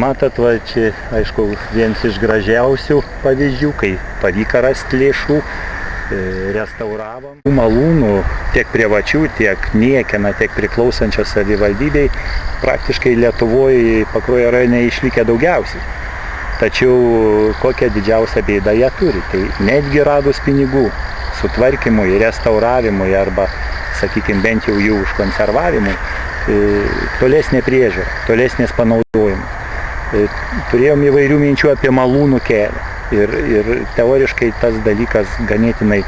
Matot, va, čia, aišku, vienas iš gražiausių pavyzdžių, kai pavyko rasti lėšų, restauravom. Malūnų tiek privačių, tiek niekieno, tiek priklausančios savivaldybei praktiškai Lietuvoje Pakruojo rajone išlikę daugiausiai. Tačiau kokią didžiausią bėdą jie turi, tai netgi radus pinigų sutvarkymui, restauravimui arba, sakykime, bent jau jų užkonservavimui, tolesnė priežiūra, tolesnės panaudojimas. Turėjom įvairių minčių apie malūnų kelią ir teoriškai tas dalykas ganėtinai,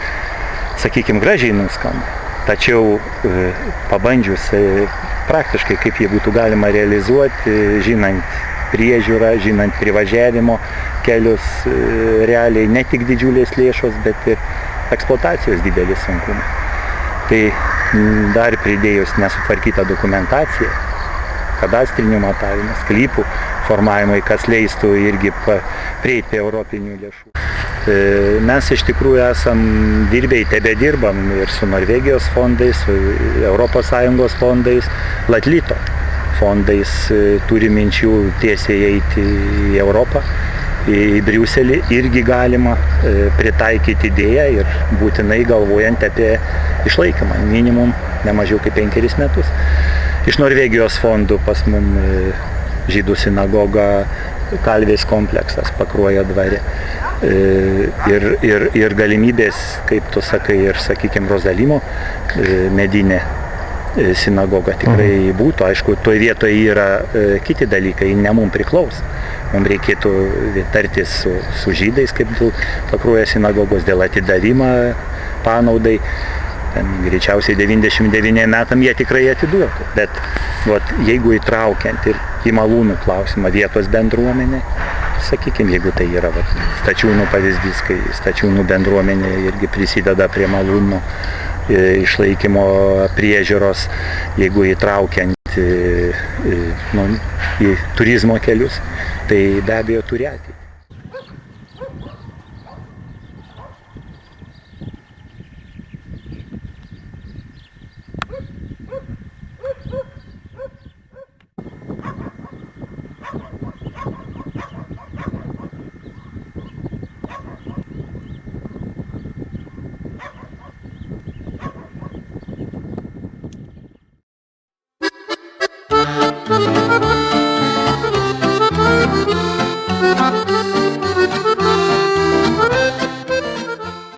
sakykime, gražiai nuskamba. Tačiau pabandžius praktiškai, kaip jį būtų galima realizuoti, žinant priežiūrą, žinant privažiavimo kelius, realiai ne tik didžiulės lėšos, bet ir eksploatacijos didelis sunkumai. Tai dar pridėjus nesutvarkytą dokumentaciją, kadastrinių matavimų, sklypų formavimui, kas leistų irgi prieiti prie europinių lėšų. Mes iš tikrųjų esam dirbėjai, tebedirbam ir su Norvegijos fondais, su ES fondais, Latlito fondais, turi minčių tiesiai eiti į Europą, į Briuselį, irgi galima pritaikyti idėją ir būtinai galvojant apie išlaikymą, minimum ne mažiau kaip 5 metus. Iš Norvegijos fondų pas mum žydų sinagoga, Kalvės kompleksas Pakruojo dvare. Ir galimybės, kaip tu sakai, ir, sakykime, Rozalimo medinė sinagoga tikrai būtų. Aišku, toje vietoje yra kiti dalykai, ne mums priklauso. Mums reikėtų tartis su žydais, kaip dėl Pakruojo sinagogos, dėl atidavimą panaudai. Greičiausiai 99 metam jie tikrai atiduotų, bet jeigu įtraukiant ir į malūnų klausimą vietos bendruomenė, sakykime, jeigu tai yra Stačiūnų pavyzdys, kai Stačiūnų bendruomenė irgi prisideda prie malūnų išlaikymo priežiūros, jeigu įtraukiant į turizmo kelius, tai be abejo turi ateitį.